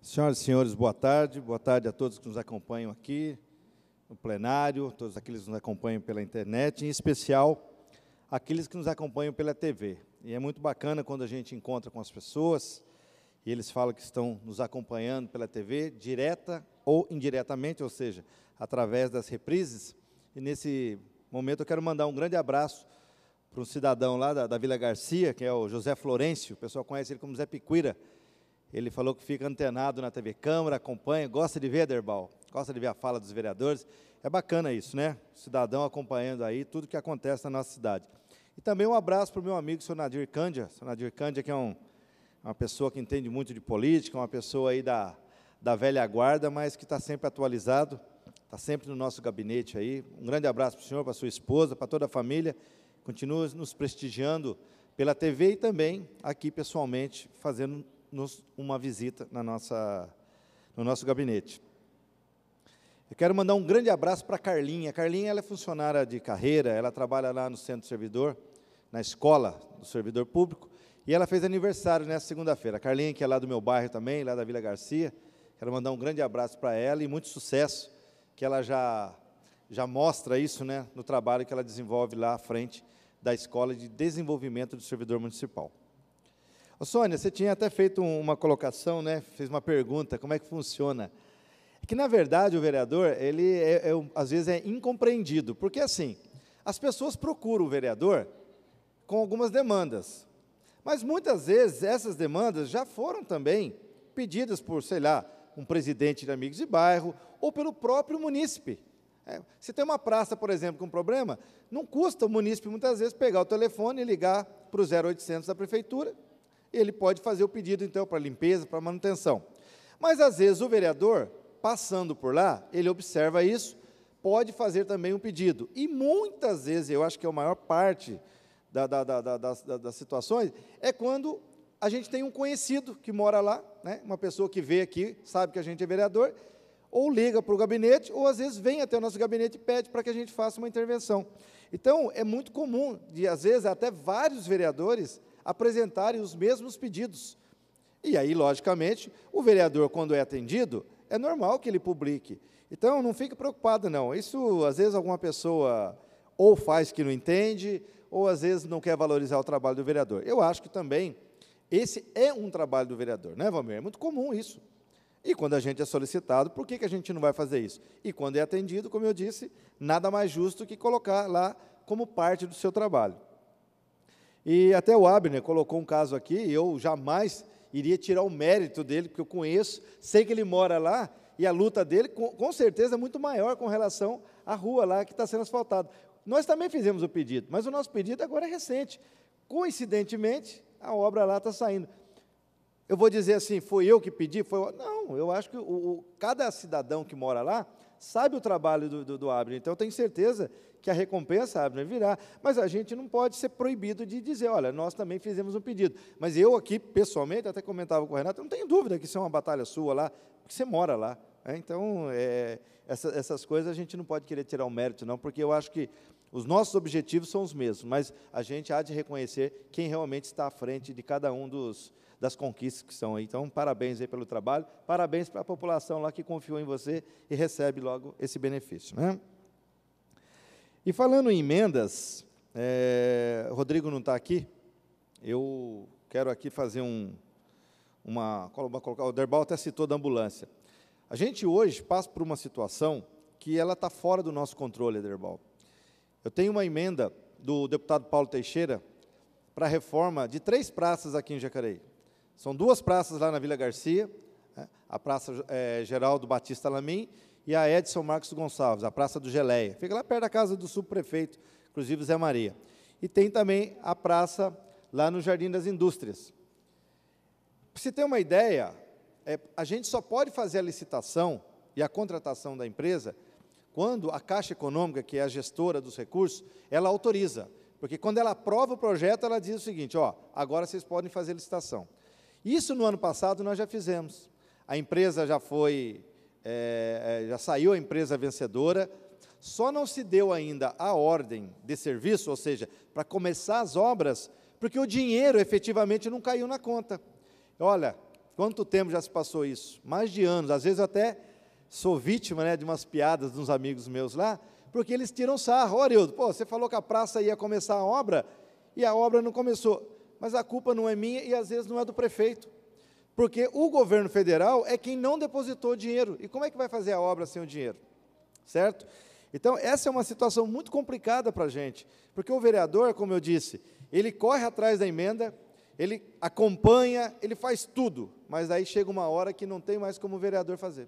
Senhoras e senhores, boa tarde a todos que nos acompanham aqui no plenário, todos aqueles que nos acompanham pela internet, em especial aqueles que nos acompanham pela TV. E é muito bacana quando a gente encontra com as pessoas e eles falam que estão nos acompanhando pela TV, direta ou indiretamente, ou seja, através das reprises. E nesse momento eu quero mandar um grande abraço para um cidadão lá da Vila Garcia, que é o José Florencio, o pessoal conhece ele como Zé Piquira. Ele falou que fica antenado na TV Câmara, acompanha, gosta de ver, Derbal, gosta de ver a fala dos vereadores. É bacana isso, né? O cidadão acompanhando aí tudo que acontece na nossa cidade. E também um abraço para o meu amigo, senhor Nadir Cândia. Senhor Nadir Cândia, que é uma pessoa que entende muito de política, uma pessoa aí da velha guarda, mas que está sempre atualizado, está sempre no nosso gabinete aí. Um grande abraço para o senhor, para a sua esposa, para toda a família. Continua nos prestigiando pela TV e também aqui pessoalmente, fazendo uma visita no nosso gabinete. Eu quero mandar um grande abraço para a Carlinha. A Carlinha ela é funcionária de carreira, ela trabalha lá no Centro Servidor, na escola do servidor público, e ela fez aniversário nessa segunda-feira. A Carlinha, que é lá do meu bairro também, lá da Vila Garcia, quero mandar um grande abraço para ela e muito sucesso, que ela já mostra isso, né, no trabalho que ela desenvolve lá à frente da Escola de Desenvolvimento do Servidor Municipal. Ô, Sônia, você tinha até feito uma colocação, né? Fez uma pergunta, como é que funciona? É que, na verdade, o vereador, ele, às vezes, é incompreendido, porque, assim, as pessoas procuram o vereador com algumas demandas, mas, muitas vezes, essas demandas já foram também pedidas por, sei lá, um presidente de Amigos de Bairro, ou pelo próprio munícipe. Se tem uma praça, por exemplo, com problema, não custa o munícipe, muitas vezes, pegar o telefone e ligar para o 0800 da prefeitura, ele pode fazer o pedido, então, para limpeza, para manutenção. Mas, às vezes, o vereador, passando por lá, ele observa isso, pode fazer também um pedido. E, muitas vezes, eu acho que é a maior parte das situações, é quando a gente tem um conhecido que mora lá, né, uma pessoa que vê aqui, sabe que a gente é vereador, ou liga para o gabinete, ou, às vezes, vem até o nosso gabinete e pede para que a gente faça uma intervenção. Então, é muito comum, às vezes, até vários vereadores apresentarem os mesmos pedidos. E aí, logicamente, o vereador, quando é atendido, é normal que ele publique. Então, não fique preocupado, não. Isso, às vezes, alguma pessoa ou faz que não entende, ou, às vezes, não quer valorizar o trabalho do vereador. Eu acho que também esse é um trabalho do vereador, né, Valmir? É muito comum isso. E quando a gente é solicitado, por que a gente não vai fazer isso? E quando é atendido, como eu disse, nada mais justo que colocar lá como parte do seu trabalho. E até o Abner colocou um caso aqui, e eu jamais iria tirar o mérito dele, porque eu conheço, sei que ele mora lá, e a luta dele, com certeza, é muito maior com relação à rua lá que está sendo asfaltada. Nós também fizemos o pedido, mas o nosso pedido agora é recente. Coincidentemente, a obra lá está saindo. Eu vou dizer assim, foi eu que pedi? Não, eu acho que cada cidadão que mora lá sabe o trabalho do Abner, então eu tenho certeza que a recompensa, Abner, virá, mas a gente não pode ser proibido de dizer, olha, nós também fizemos um pedido. Mas eu aqui, pessoalmente, até comentava com o Renato, não tenho dúvida que isso é uma batalha sua lá, porque você mora lá. Então, essas coisas a gente não pode querer tirar o mérito, não, porque eu acho que os nossos objetivos são os mesmos, mas a gente há de reconhecer quem realmente está à frente de cada um das conquistas que são aí. Então, parabéns aí pelo trabalho, parabéns para a população lá que confiou em você e recebe logo esse benefício, né? E falando em emendas, o Rodrigo não está aqui, eu quero aqui fazer o Derbal até citou da ambulância. A gente hoje passa por uma situação que ela está fora do nosso controle, Derbal. Eu tenho uma emenda do deputado Paulo Teixeira para a reforma de 3 praças aqui em Jacareí. São 2 praças lá na Vila Garcia, a Praça Geraldo Batista Lamin e a Edson Marcos Gonçalves, a Praça do Geleia. Fica lá perto da casa do subprefeito, inclusive Zé Maria. E tem também a praça lá no Jardim das Indústrias. Para você ter uma ideia, a gente só pode fazer a licitação e a contratação da empresa quando a Caixa Econômica, que é a gestora dos recursos, ela autoriza. Porque quando ela aprova o projeto, ela diz o seguinte, agora vocês podem fazer licitação. Isso no ano passado nós já fizemos. A empresa já saiu a empresa vencedora, só não se deu ainda a ordem de serviço, ou seja, para começar as obras, porque o dinheiro efetivamente não caiu na conta. Olha, Quanto tempo já se passou isso? Mais de anos. Às vezes eu até sou vítima, né, de umas piadas de uns amigos meus lá, porque eles tiram sarro. Ô, Arildo, pô, você falou que a praça ia começar a obra, e a obra não começou. Mas a culpa não é minha e às vezes não é do prefeito. Porque o governo federal é quem não depositou dinheiro. E como é que vai fazer a obra sem o dinheiro? Certo? Então, essa é uma situação muito complicada para a gente. Porque o vereador, como eu disse, ele corre atrás da emenda, ele acompanha, ele faz tudo, mas aí chega uma hora que não tem mais como o vereador fazer.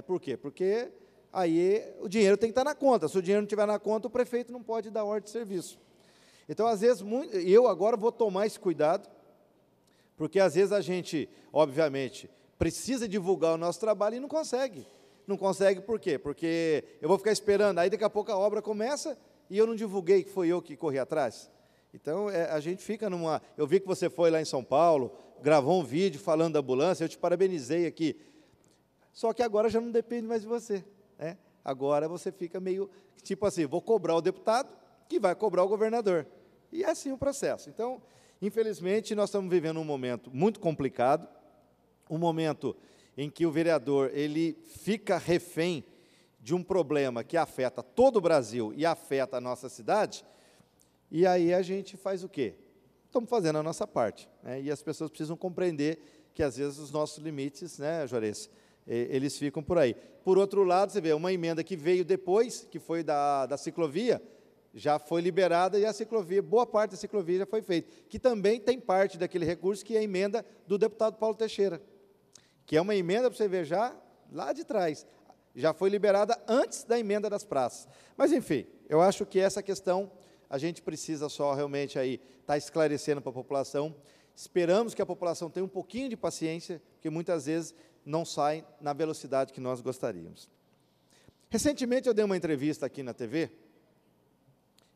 Por quê? Porque aí o dinheiro tem que estar na conta. Se o dinheiro não estiver na conta, o prefeito não pode dar ordem de serviço. Então, às vezes, eu agora vou tomar esse cuidado, porque às vezes a gente, obviamente, precisa divulgar o nosso trabalho e não consegue. Não consegue por quê? Porque eu vou ficar esperando, aí daqui a pouco a obra começa e eu não divulguei que foi eu que corri atrás. Então, a gente fica numa... Eu vi que você foi lá em São Paulo, gravou um vídeo falando da ambulância, eu te parabenizei aqui. Só que agora já não depende mais de você, né? Agora você fica meio, tipo assim, vou cobrar o deputado, que vai cobrar o governador. E é assim o processo. Então, infelizmente, nós estamos vivendo um momento muito complicado, um momento em que o vereador ele fica refém de um problema que afeta todo o Brasil e afeta a nossa cidade. E aí a gente faz o quê? Estamos fazendo a nossa parte, né? E as pessoas precisam compreender que, às vezes, os nossos limites, né, Juarez, eles ficam por aí. Por outro lado, você vê, uma emenda que veio depois, que foi da ciclovia, já foi liberada e a ciclovia, boa parte da ciclovia já foi feita, que também tem parte daquele recurso, que é a emenda do deputado Paulo Teixeira, que é uma emenda, para você ver, já lá de trás, já foi liberada antes da emenda das praças. Mas, enfim, eu acho que essa questão a gente precisa só realmente aí estar esclarecendo para a população. Esperamos que a população tenha um pouquinho de paciência, porque muitas vezes não sai na velocidade que nós gostaríamos. Recentemente eu dei uma entrevista aqui na TV,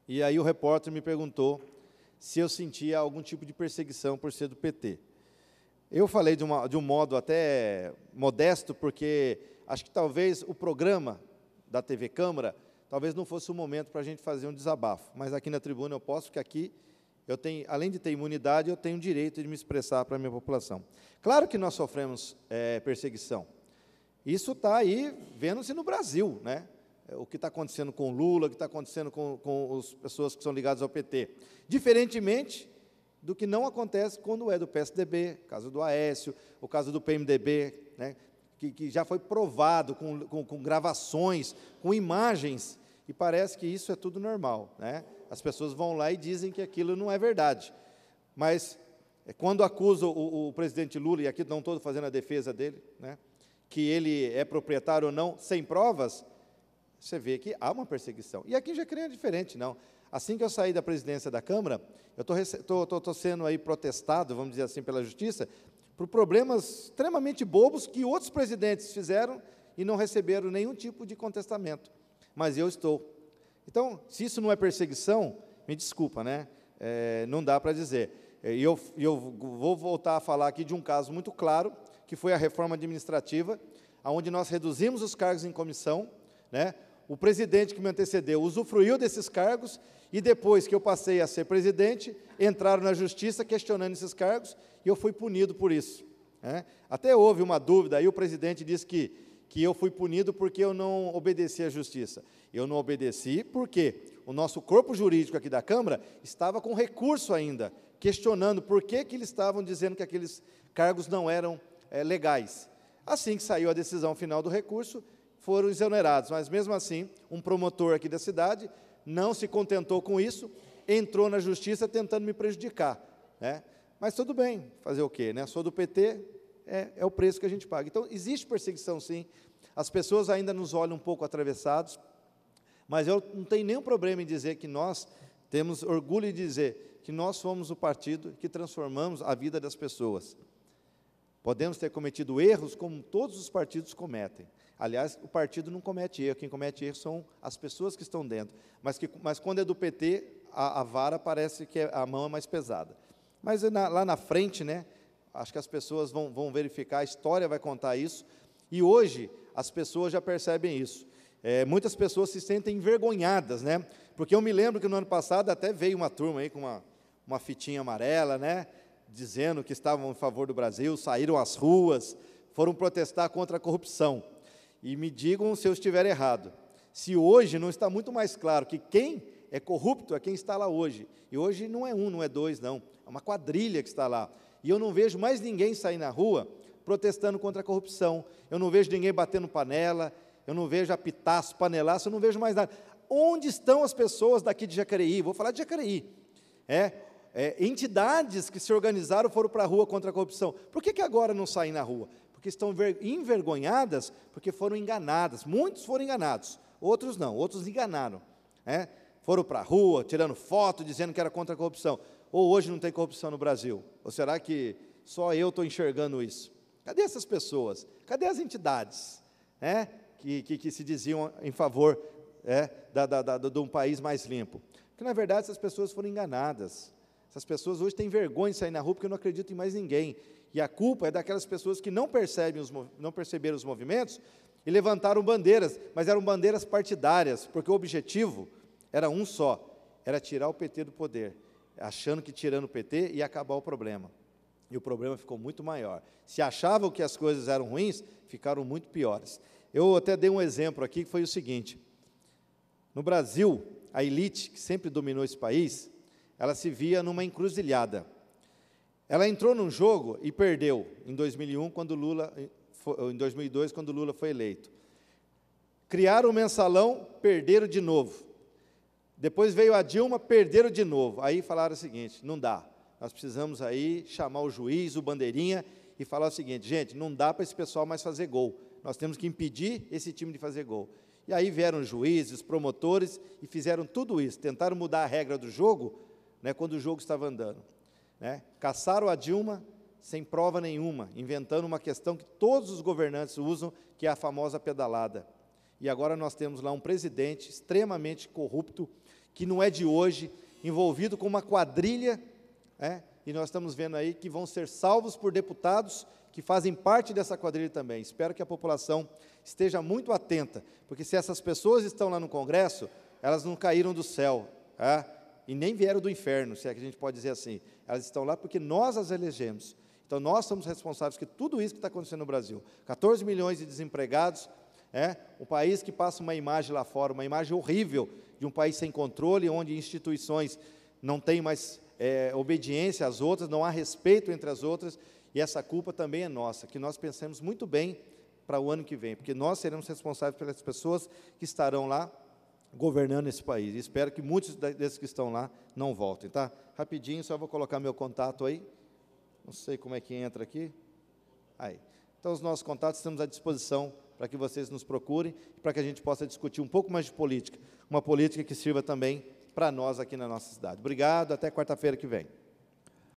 e aí o repórter me perguntou se eu sentia algum tipo de perseguição por ser do PT. Eu falei de um modo até modesto, porque acho que talvez o programa da TV Câmara talvez não fosse o momento para a gente fazer um desabafo, mas aqui na tribuna eu posso, porque aqui eu tenho, além de ter imunidade, eu tenho o direito de me expressar para a minha população. Claro que nós sofremos perseguição. Isso está aí vendo-se no Brasil, né? O que está acontecendo com o Lula, o que está acontecendo com as pessoas que são ligadas ao PT. Diferentemente do que não acontece quando é do PSDB, o caso do Aécio, o caso do PMDB, né? Que já foi provado com gravações, com imagens, e parece que isso é tudo normal, né? As pessoas vão lá e dizem que aquilo não é verdade. Mas, quando acusam o presidente Lula, e aqui não estou fazendo a defesa dele, né, que ele é proprietário ou não, sem provas, você vê que há uma perseguição. E aqui já creio diferente, não. Assim que eu saí da presidência da Câmara, eu estou sendo aí protestado, vamos dizer assim, pela Justiça, por problemas extremamente bobos que outros presidentes fizeram e não receberam nenhum tipo de contestamento. Mas eu estou. Então, se isso não é perseguição, me desculpa, né? Não dá para dizer. E eu vou voltar a falar aqui de um caso muito claro, que foi a reforma administrativa, onde nós reduzimos os cargos em comissão, né? O presidente que me antecedeu usufruiu desses cargos, e depois que eu passei a ser presidente, entraram na justiça questionando esses cargos, e eu fui punido por isso, né? Até houve uma dúvida, aí o presidente disse que eu fui punido porque eu não obedeci à justiça. Eu não obedeci porque o nosso corpo jurídico aqui da Câmara estava com recurso ainda, questionando por que eles estavam dizendo que aqueles cargos não eram legais. Assim que saiu a decisão final do recurso, foram exonerados, mas mesmo assim, um promotor aqui da cidade não se contentou com isso, entrou na justiça tentando me prejudicar, né? Mas tudo bem, fazer o quê, né? Sou do PT, é o preço que a gente paga. Então, existe perseguição, sim, as pessoas ainda nos olham um pouco atravessados, mas eu não tenho nenhum problema em dizer que nós temos orgulho de dizer que nós somos o partido que transformamos a vida das pessoas. Podemos ter cometido erros como todos os partidos cometem. Aliás, o partido não comete erro, quem comete erro são as pessoas que estão dentro. Mas quando é do PT, a vara parece que a mão é mais pesada. Mas lá na frente, né, acho que as pessoas vão verificar, a história vai contar isso, e hoje as pessoas já percebem isso. Muitas pessoas se sentem envergonhadas, né? Porque eu me lembro que no ano passado até veio uma turma aí com uma fitinha amarela, né? dizendo que estavam em favor do Brasil, saíram às ruas, foram protestar contra a corrupção. E me digam se eu estiver errado. Se hoje não está muito mais claro que quem é corrupto é quem está lá hoje. E hoje não é um, não é dois, não. É uma quadrilha que está lá. E eu não vejo mais ninguém sair na rua protestando contra a corrupção. Eu não vejo ninguém batendo panela, eu não vejo apitaço, panelaço, eu não vejo mais nada. Onde estão as pessoas daqui de Jacareí? Vou falar de Jacareí. Entidades que se organizaram foram para a rua contra a corrupção. Por que agora não saem na rua? Porque estão envergonhadas, porque foram enganadas. Muitos foram enganados, outros não, outros enganaram. Foram para a rua, tirando foto, dizendo que era contra a corrupção. Ou hoje não tem corrupção no Brasil? Ou será que só eu estou enxergando isso? Cadê essas pessoas? Cadê as entidades que se diziam em favor de um país mais limpo? Porque, na verdade, essas pessoas foram enganadas. Essas pessoas hoje têm vergonha de sair na rua porque não acreditam em mais ninguém. E a culpa é daquelas pessoas que não perceberam os movimentos e levantaram bandeiras, mas eram bandeiras partidárias, porque o objetivo era um só, era tirar o PT do poder, achando que tirando o PT ia acabar o problema. E o problema ficou muito maior. Se achavam que as coisas eram ruins, ficaram muito piores. Eu até dei um exemplo aqui, que foi o seguinte: no Brasil, a elite, que sempre dominou esse país, ela se via numa encruzilhada. Ela entrou num jogo e perdeu em 2001, em 2002, quando Lula foi eleito. Criaram o mensalão, perderam de novo. Depois veio a Dilma, perderam de novo. Aí falaram o seguinte: não dá, nós precisamos aí chamar o juiz, o bandeirinha, e falar o seguinte: gente, não dá para esse pessoal mais fazer gol, nós temos que impedir esse time de fazer gol. E aí vieram juízes, promotores, e fizeram tudo isso, tentaram mudar a regra do jogo, quando o jogo estava andando. Caçaram a Dilma sem prova nenhuma, inventando uma questão que todos os governantes usam, que é a famosa pedalada. E agora nós temos lá um presidente extremamente corrupto, que não é de hoje, envolvido com uma quadrilha, e nós estamos vendo aí que vão ser salvos por deputados que fazem parte dessa quadrilha também. Espero que a população esteja muito atenta, porque se essas pessoas estão lá no Congresso, elas não caíram do céu, e nem vieram do inferno, se é que a gente pode dizer assim. Elas estão lá porque nós as elegemos. Então, nós somos responsáveis por tudo isso que está acontecendo no Brasil. 14 milhões de desempregados, um país que passa uma imagem lá fora, uma imagem horrível de um país sem controle, onde instituições não têm mais obediência às outras, não há respeito entre as outras, e essa culpa também é nossa, que nós pensemos muito bem para o ano que vem, porque nós seremos responsáveis pelas pessoas que estarão lá governando esse país. Espero que muitos desses que estão lá não voltem, tá? Rapidinho, só vou colocar meu contato aí. Não sei como é que entra aqui. Aí. Então, os nossos contatos estamos à disposição para que vocês nos procurem, para que a gente possa discutir um pouco mais de política, uma política que sirva também para nós aqui na nossa cidade. Obrigado, até quarta-feira que vem.